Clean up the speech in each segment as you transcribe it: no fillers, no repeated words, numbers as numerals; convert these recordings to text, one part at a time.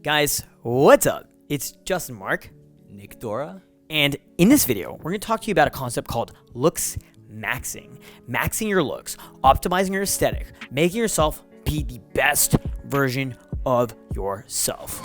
Guys, what's up? It's Justin Mark, Nick Dora, and in this video, we're going to talk to you about a concept called LOOKSMAXING. Maxing your looks, optimizing your aesthetic, making yourself be the best version of yourself.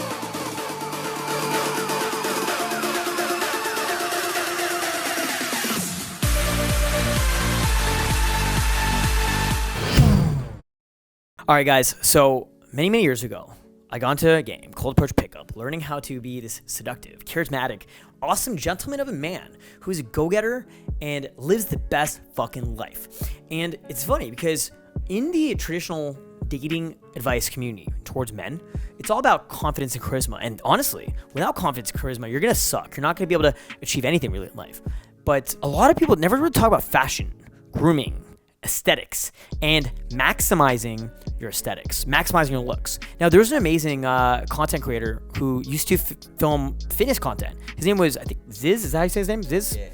All right, guys, so many years ago, I got into a game, Cold Approach Pickup, learning how to be this seductive, charismatic, awesome gentleman of a man who's a go-getter and lives the best fucking life. And it's funny because in the traditional dating advice community towards men, it's all about confidence and charisma. And honestly, without confidence and charisma, you're going to suck. You're not going to be able to achieve anything really in life. But a lot of people never really talk about fashion, grooming, aesthetics, and maximizing your aesthetics, maximizing your looks. Now, there's an amazing content creator who used to film fitness content. His name was, I think, Ziz. Is that how you say his name? Ziz? Yeah.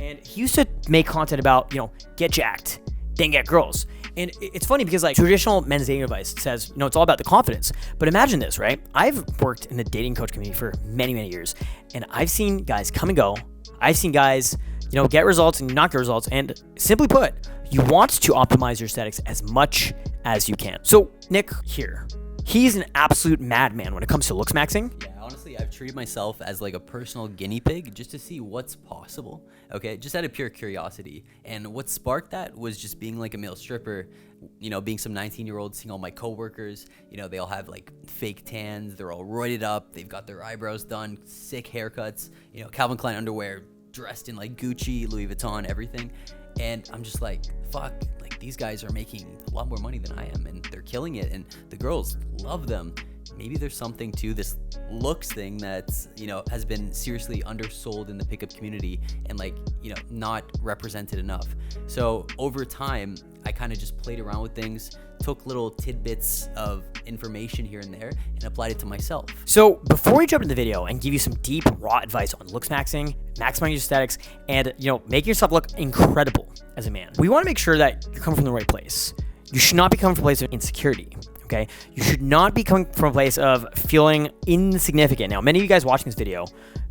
And he used to make content about, get jacked, then get girls. And it's funny because traditional men's dating advice says, it's all about the confidence. But imagine this, right? I've worked in the dating coach community for many years, and I've seen guys come and go. I've seen guys, get results and not get results. And simply put, you want to optimize your aesthetics as much as you can. So Nick here, he's an absolute madman when it comes to LOOKSMAXING. Yeah, honestly, I've treated myself as like a personal guinea pig just to see what's possible. Okay, just out of pure curiosity. And what sparked that was just being like a male stripper, being some 19-year-old, seeing all my coworkers, they all have like fake tans, they're all roided up, they've got their eyebrows done, sick haircuts, Calvin Klein underwear, dressed in like Gucci, Louis Vuitton, everything. And I'm just like, fuck, these guys are making a lot more money than I am, and they're killing it, and the girls love them. Maybe there's something to this looks thing that's, has been seriously undersold in the pickup community and not represented enough. So over time, I kind of just played around with things, took little tidbits of information here and there, and applied it to myself. So before we jump into the video and give you some deep, raw advice on LOOKSMAXING, maximizing your aesthetics, and making yourself look incredible as a man, we want to make sure that you're coming from the right place. You should not be coming from a place of insecurity. Okay, you should not be coming from a place of feeling insignificant. Now, many of you guys watching this video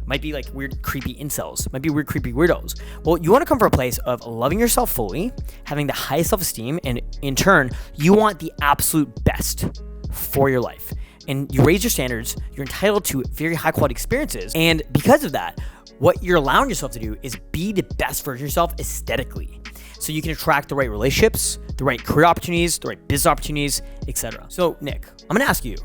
might be like weird, creepy incels, might be weird, creepy weirdos. Well, you want to come from a place of loving yourself fully, having the highest self-esteem, and in turn, you want the absolute best for your life. And you raise your standards, you're entitled to very high quality experiences. And because of that, what you're allowing yourself to do is be the best version of yourself aesthetically. So you can attract the right relationships, the right career opportunities, the right business opportunities, etc. So Nick, I'm gonna ask you,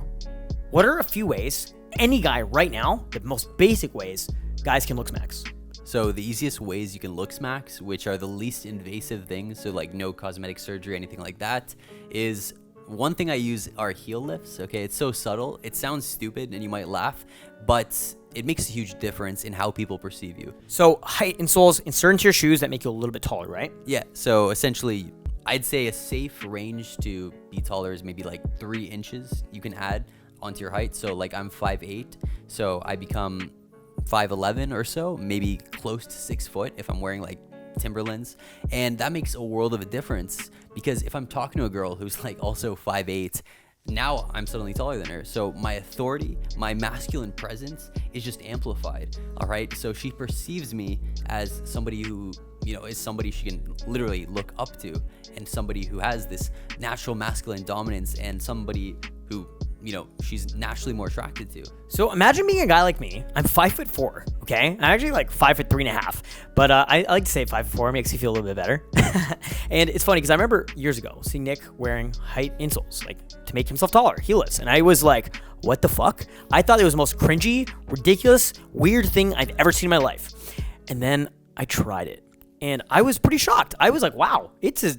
what are a few ways any guy right now, the most basic ways guys can LOOKSMAX? So the easiest ways you can LOOKSMAX, which are the least invasive things, so no cosmetic surgery, anything like that, is one thing I use are heel lifts. Okay, it's so subtle, it sounds stupid and you might laugh, but it makes a huge difference in how people perceive you. So height insoles insert into your shoes that make you a little bit taller, right? Yeah, so essentially, I'd say a safe range to be taller is maybe 3 inches you can add onto your height. So I'm 5'8", so I become 5'11" or so, maybe close to 6 foot if I'm wearing Timberlands. And that makes a world of a difference, because if I'm talking to a girl who's also 5'8", now I'm suddenly taller than her. So my authority, my masculine presence is just amplified. All right. So she perceives me as somebody who, is somebody she can literally look up to, and somebody who has this natural masculine dominance, and somebody who, she's naturally more attracted to. So imagine being a guy like me. I'm 5'4", okay? I'm actually 5'3.5", but I like to say 5'4", makes you feel a little bit better. And it's funny because I remember years ago seeing Nick wearing height insoles, to make himself taller, heelless. And I was like, what the fuck? I thought it was the most cringy, ridiculous, weird thing I've ever seen in my life. And then I tried it, and I was pretty shocked. I was like, wow, this is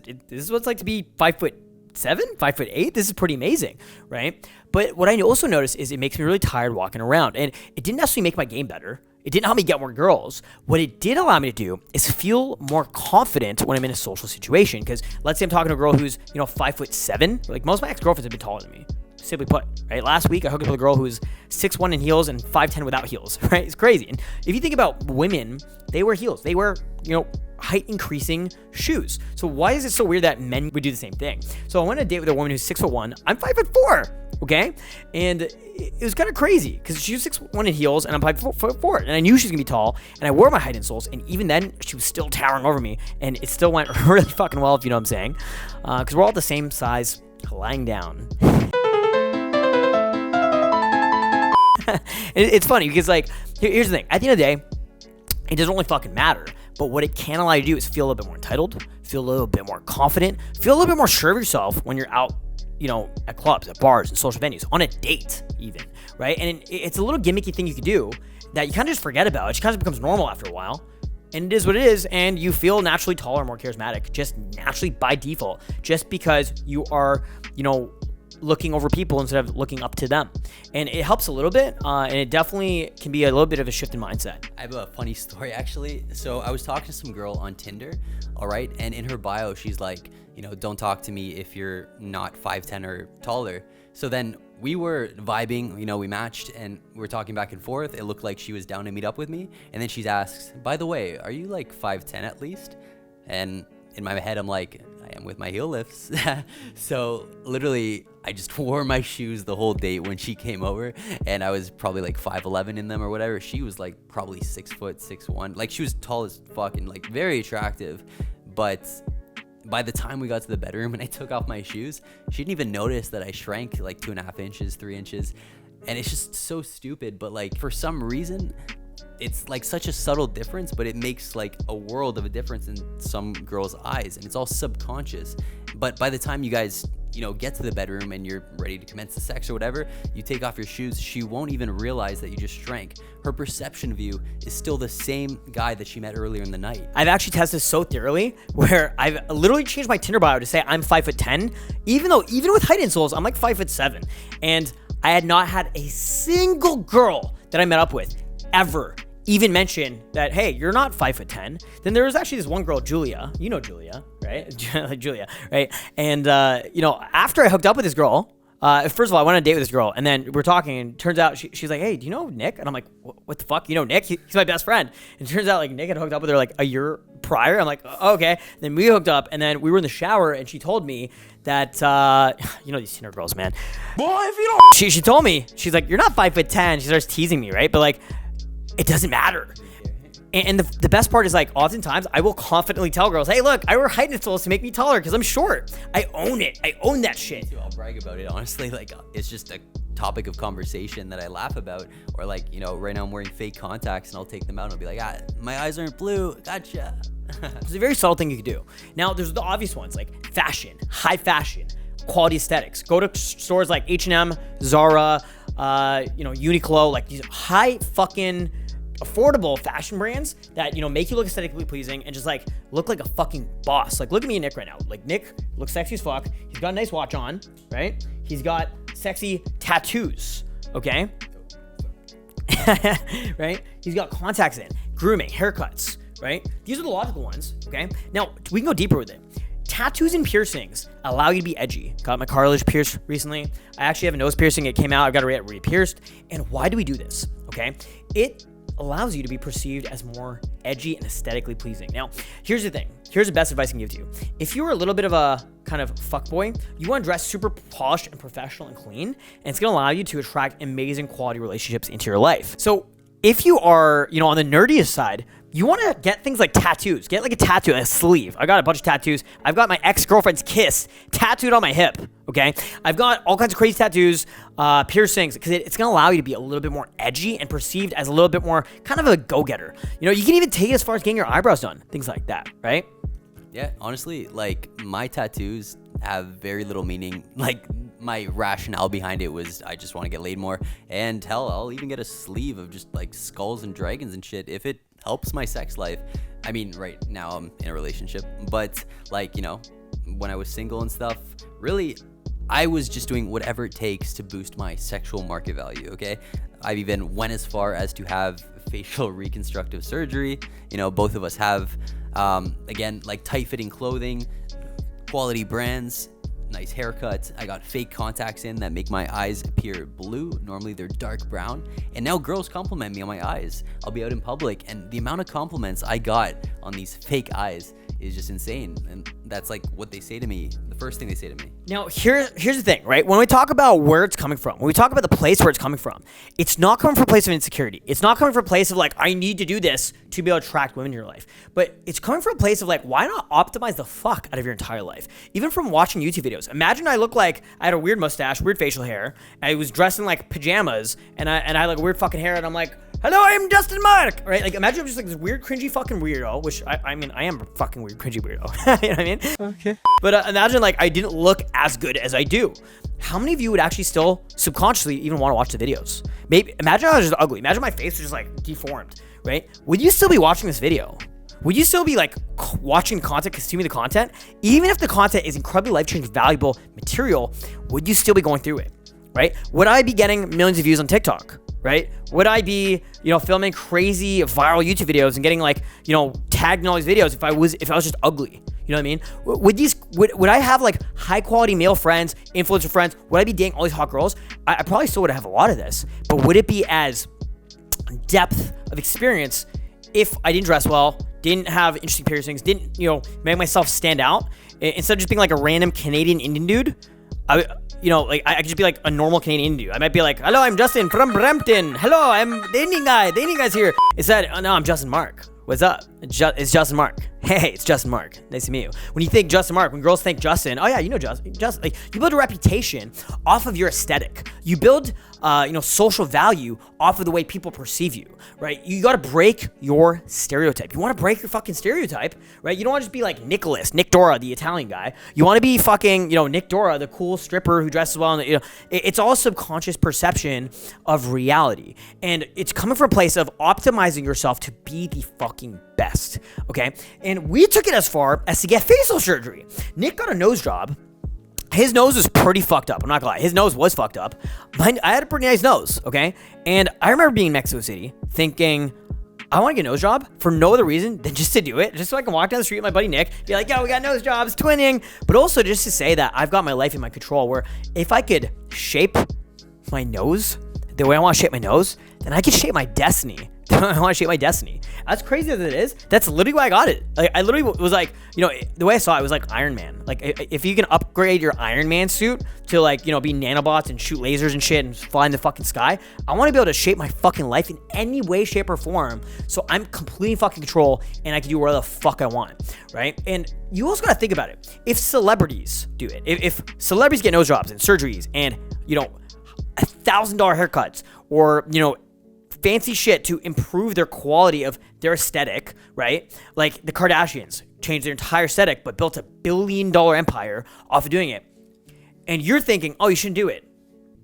what it's like to be 5'7", 5'8". This is pretty amazing, right? But what I also noticed is it makes me really tired walking around, and it didn't necessarily make my game better. It didn't help me get more girls. What it did allow me to do is feel more confident when I'm in a social situation. Because let's say I'm talking to a girl who's 5'7". Most of my ex-girlfriends have been taller than me. Simply put, right? Last week I hooked up with a girl who was 6'1" in heels and 5'10" without heels, right? It's crazy. And if you think about women, they wear heels. They wear, height increasing shoes. So why is it so weird that men would do the same thing? So I went on a date with a woman who's 6'1". I'm 5'4". Okay, and it was kind of crazy because she was 6'1" in heels and I'm 5'4", and I knew she was gonna be tall, and I wore my height insoles, and even then she was still towering over me, and it still went really fucking well, if you know what I'm saying, because we're all the same size, lying down. It's funny because, like, here's the thing. At the end of the day, it doesn't really fucking matter. But what it can allow you to do is feel a little bit more entitled, feel a little bit more confident, feel a little bit more sure of yourself when you're out, you know, at clubs, at bars, and social venues, on a date even, right? And it's a little gimmicky thing you can do that you kind of just forget about. It just kind of becomes normal after a while. And it is what it is, and you feel naturally taller, more charismatic, just naturally by default, just because you are, you know, looking over people instead of looking up to them. And it helps a little bit, and it definitely can be a little bit of a shift in mindset. I have a funny story, actually. So I was talking to some girl on Tinder, all right? And in her bio, she's like, you know, don't talk to me if you're not 5'10" or taller. So then we were vibing, you know, we matched, and we were talking back and forth. It looked like she was down to meet up with me. And then she asks, by the way, are you like 5'10" at least? And in my head, I'm like, I am with my heel lifts. So literally, I just wore my shoes the whole date when she came over, and I was probably like 5'11" in them or whatever. She was like probably 6 foot, 6'1". Like, she was tall as fuck and like very attractive. But by the time we got to the bedroom and I took off my shoes, she didn't even notice that I shrank like 2.5 inches, 3 inches. And it's just so stupid. But like, for some reason, it's like such a subtle difference, but it makes like a world of a difference in some girls' eyes, and it's all subconscious. But by the time you guys, you know, get to the bedroom and you're ready to commence the sex or whatever, you take off your shoes, she won't even realize that you just shrank. Her perception of you is still the same guy that she met earlier in the night. I've actually tested this so thoroughly where I've literally changed my Tinder bio to say I'm 5'10", even with height insoles, I'm like 5'7". And I had not had a single girl that I met up with ever even mention that, hey, you're not 5'10". Then there was actually this one girl, Julia. You know Julia, right? Julia, right? And, you know, after I hooked up with this girl, first of all, I went on a date with this girl, and then we're talking, and turns out she's like, hey, do you know Nick? And I'm like, what the fuck? You know Nick? He's my best friend. And it turns out, like, Nick had hooked up with her, like, a year prior. I'm like, oh, okay. And then we hooked up, and then we were in the shower, and she told me that, you know these Tinder girls, man. Boy, if you don't... She told me, she's like, you're not 5'10". She starts teasing me, right? But, like, it doesn't matter. And the best part is, like, oftentimes I will confidently tell girls, hey, look, I wear height insoles to make me taller because I'm short. I own it. I own that shit. I'll brag about it, honestly. Like, it's just a topic of conversation that I laugh about. Or, like, you know, right now I'm wearing fake contacts and I'll take them out and I'll be like, my eyes aren't blue. Gotcha. It's a very subtle thing you can do. Now, there's the obvious ones, like fashion, high fashion, quality aesthetics. Go to stores like H&M, Zara, you know, Uniqlo, like these high fucking affordable fashion brands that, you know, make you look aesthetically pleasing and just like look like a fucking boss. Like, look at me and Nick right now. Like, Nick looks sexy as fuck. He's got a nice watch on, right? He's got sexy tattoos, okay? Right? He's got contacts in, grooming, haircuts, right? These are the logical ones, okay? Now, we can go deeper with it. Tattoos and piercings allow you to be edgy. Got my cartilage pierced recently. I actually have a nose piercing. It came out. I've got it re-pierced. And why do we do this, okay? It allows you to be perceived as more edgy and aesthetically pleasing. Now, here's the thing. Here's the best advice I can give to you. If you're a little bit of a kind of fuckboy, you want to dress super polished and professional and clean, and it's going to allow you to attract amazing quality relationships into your life. So if you are, you know, on the nerdiest side, you want to get things like tattoos. Get like a tattoo, a sleeve. I got a bunch of tattoos. I've got my ex-girlfriend's kiss tattooed on my hip, okay? I've got all kinds of crazy tattoos, piercings, because it's going to allow you to be a little bit more edgy and perceived as a little bit more kind of a go-getter. You know, you can even take it as far as getting your eyebrows done, things like that, right? Yeah, honestly, like, my tattoos have very little meaning. Like, my rationale behind it was I just want to get laid more. And hell, I'll even get a sleeve of just like skulls and dragons and shit if it helps my sex life. I mean, right now I'm in a relationship, but like, you know, when I was single and stuff, really, I was just doing whatever it takes to boost my sexual market value, okay? I've even went as far as to have facial reconstructive surgery. You know, both of us have, again, like tight-fitting clothing, quality brands, nice haircut. I got fake contacts in that make my eyes appear blue. Normally they're dark brown. And now girls compliment me on my eyes. I'll be out in public, and the amount of compliments I got on these fake eyes is just insane. And that's like what they say to me, the first thing they say to me. Now, here's the thing, right? When we talk about where it's coming from, when we talk about the place where it's coming from, it's not coming from a place of insecurity. It's not coming from a place of like, I need to do this to be able to attract women in your life. But it's coming from a place of like, why not optimize the fuck out of your entire life? Even from watching YouTube videos. Imagine I look like I had a weird mustache, weird facial hair, I was dressed in like pajamas, and I had like weird fucking hair, and I'm like, hello, I'm Justin Mark, right? Like, imagine I'm just like this weird, cringy fucking weirdo, which I mean, I am a fucking weird, cringy weirdo. You know what I mean? Okay. But imagine like I didn't look as good as I do. How many of you would actually still subconsciously even want to watch the videos? Maybe imagine I was just ugly. Imagine my face was just like deformed, right? Would you still be watching this video? Would you still be like watching the content, consuming the content? Even if the content is incredibly life-changing, valuable material, would you still be going through it, right? Would I be getting millions of views on TikTok, right? Would I be, filming crazy viral YouTube videos and getting like, tagged in all these videos if I was just ugly? You know what I mean? Would I have like high quality male friends, influencer friends? Would I be dating all these hot girls? I probably still would have a lot of this, but would it be as depth of experience if I didn't dress well, didn't have interesting piercings, didn't, make myself stand out? Instead of just being like a random Canadian Indian dude, I could just be like a normal Canadian dude. I might be like, hello, I'm Justin from Brampton. Hello, I'm the Indian guy. The Indian guy's here. Instead, oh no, I'm Justin Mark. What's up? It's Justin Mark. Hey, it's Justin Mark. Nice to meet you. When you think Justin Mark, when girls think Justin, oh yeah, Justin. Like, you build a reputation off of your aesthetic. You build, social value off of the way people perceive you, right? You got to break your stereotype. You want to break your fucking stereotype, right? You don't want to just be like Nick Dora, the Italian guy. You want to be fucking, Nick Dora, the cool stripper who dresses well. And, it's all subconscious perception of reality. And it's coming from a place of optimizing yourself to be the fucking best, okay? And we took it as far as to get facial surgery. Nick got a nose job. His nose was pretty fucked up. I'm not gonna lie. His nose was fucked up. I had a pretty nice nose, okay? And I remember being in Mexico City thinking, I want to get a nose job for no other reason than just to do it, just so I can walk down the street with my buddy Nick, be like, yo, we got nose jobs, twinning. But also just to say that I've got my life in my control, where if I could shape my nose the way I want to shape my nose, then I could shape my destiny. I want to shape my destiny. As crazy as it is, that's literally why I got it. Like, I literally was like, the way I saw it was like Iron Man. Like, if you can upgrade your Iron Man suit to like, be nanobots and shoot lasers and shit and fly in the fucking sky, I want to be able to shape my fucking life in any way, shape, or form. So I'm completely in fucking control, and I can do whatever the fuck I want, right? And you also got to think about it. If celebrities do it, if celebrities get nose jobs and surgeries and, $1,000 haircuts, or, fancy shit to improve their quality of their aesthetic, right? Like the Kardashians changed their entire aesthetic, but built a $1 billion empire off of doing it. And you're thinking, oh, you shouldn't do it.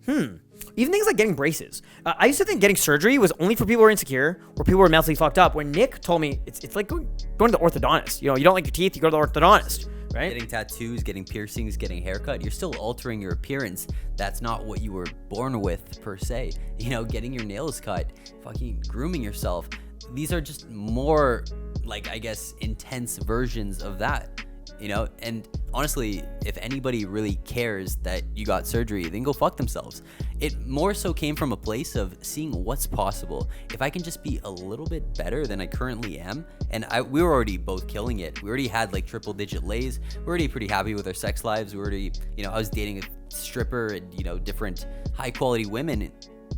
Even things like getting braces. I used to think getting surgery was only for people who are insecure or people who are mentally fucked up. When Nick told me it's like going to the orthodontist. You don't like your teeth, you go to the orthodontist. Right? Getting tattoos, getting piercings, getting a haircut, you're still altering your appearance. That's not what you were born with, per se. Getting your nails cut, fucking grooming yourself. These are just more, like, I guess, intense versions of that. And honestly, if anybody really cares that you got surgery, then go fuck themselves. It more so came from a place of seeing what's possible. If I can just be a little bit better than I currently am, and we were already both killing it. We already had like triple digit lays. We're already pretty happy with our sex lives. We already, I was dating a stripper and, different high quality women,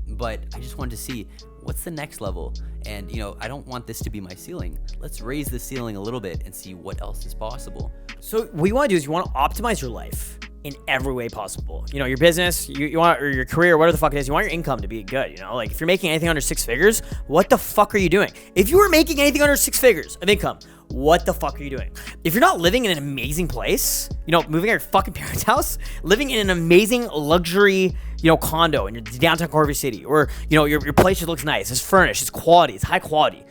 but I just wanted to see what's the next level. And, I don't want this to be my ceiling. Let's raise the ceiling a little bit and see what else is possible. So what you want to do is you want to optimize your life in every way possible. Your business, you want, or your career, whatever the fuck it is, you want your income to be good. Like if you're making anything under 6 figures, what the fuck are you doing? If you were making anything under 6 figures of income, what the fuck are you doing? If you're not living in an amazing place, moving out your fucking parents' house, living in an amazing luxury, condo in your downtown core of your city, or, your place just looks nice, it's furnished, it's quality, it's high quality,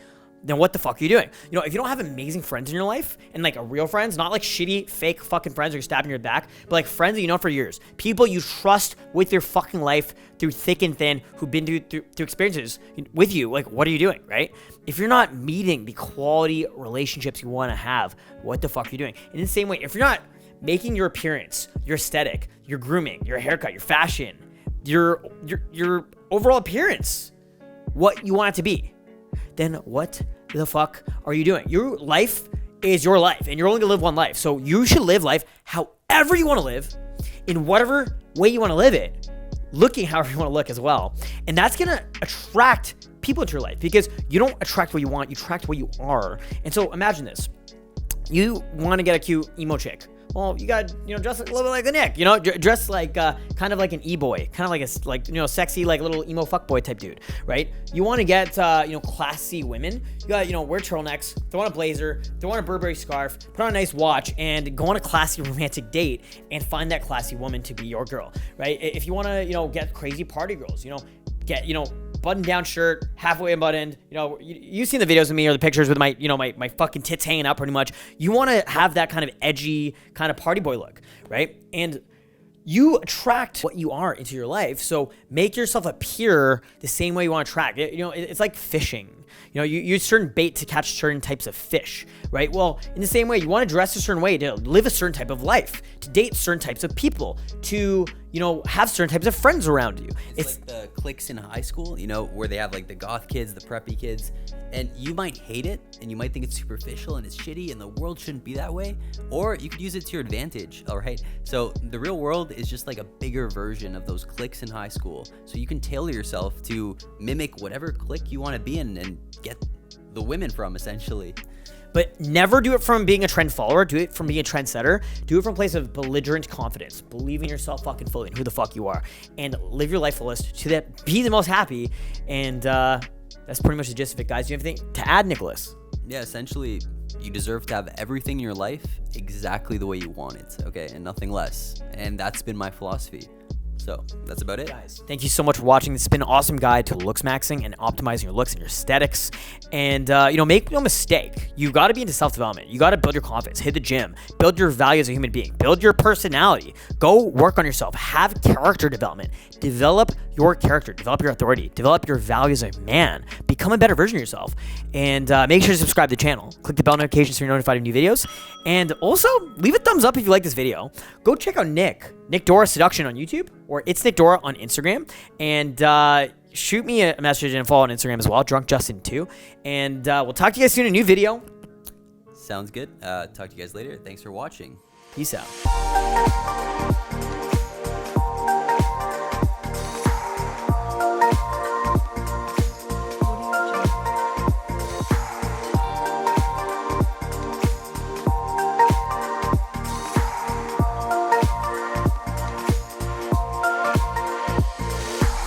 then what the fuck are you doing? If you don't have amazing friends in your life, and like real friends, not like shitty, fake fucking friends who are stabbing your back, but like friends that you know for years, people you trust with your fucking life through thick and thin, who've been through experiences with you, like what are you doing, right? If you're not meeting the quality relationships you want to have, what the fuck are you doing? And in the same way, if you're not making your appearance, your aesthetic, your grooming, your haircut, your fashion, your overall appearance what you want it to be, then what the fuck are you doing? Your life is your life, and you're only gonna live one life. So you should live life however you want to live, in whatever way you want to live it, looking however you want to look as well. And that's gonna attract people into your life, because you don't attract what you want, you attract what you are. And so imagine this. You want to get a cute emo chick. Well, you got, dress a little bit like a Nick, dress like, kind of like an e-boy, kind of like a, sexy, like little emo fuckboy type dude, right? You want to get, classy women. You got, wear turtlenecks, throw on a blazer, throw on a Burberry scarf, put on a nice watch, and go on a classy romantic date and find that classy woman to be your girl, right? If you want to, get crazy party girls, get, button down shirt, halfway unbuttoned. You've seen the videos of me or the pictures with my, my fucking tits hanging out pretty much. You want to have that kind of edgy kind of party boy look, right? And you attract what you are into your life. So make yourself appear the same way you want to attract. It's like fishing. You use certain bait to catch certain types of fish, right? Well, in the same way, you want to dress a certain way to live a certain type of life, to date certain types of people, to, have certain types of friends around you. It's like the cliques in high school, where they have like the goth kids, the preppy kids, and you might hate it and you might think it's superficial and it's shitty and the world shouldn't be that way, or you could use it to your advantage, all right? So the real world is just like a bigger version of those cliques in high school. So you can tailor yourself to mimic whatever clique you want to be in and get the women from, essentially. But never do it from being a trend follower. Do it from being a trendsetter. Do it from a place of belligerent confidence. Believe in yourself fucking fully and who the fuck you are. And live your life fullest to that. Be the most happy. And that's pretty much the gist of it, guys. Do you have anything to add, Nicholas? Yeah, essentially, you deserve to have everything in your life exactly the way you want it, okay? And nothing less. And that's been my philosophy. So that's about it. Guys, thank you so much for watching. This has been an awesome guide to looksmaxing and optimizing your looks and your aesthetics. And, make no mistake. You got to be into self-development. You got to build your confidence, hit the gym, build your value as a human being, build your personality, go work on yourself, have character development, develop your character, develop your authority, develop your value as a man, become a better version of yourself. And make sure to subscribe to the channel. Click the bell notifications so you're notified of new videos. And also, leave a thumbs up if you like this video. Go check out Nick Dora Seduction on YouTube, or It's Nick Dora on Instagram. And shoot me a message and follow on Instagram as well, DrunkJustin2. And we'll talk to you guys soon in a new video. Sounds good. Talk to you guys later. Thanks for watching. Peace out.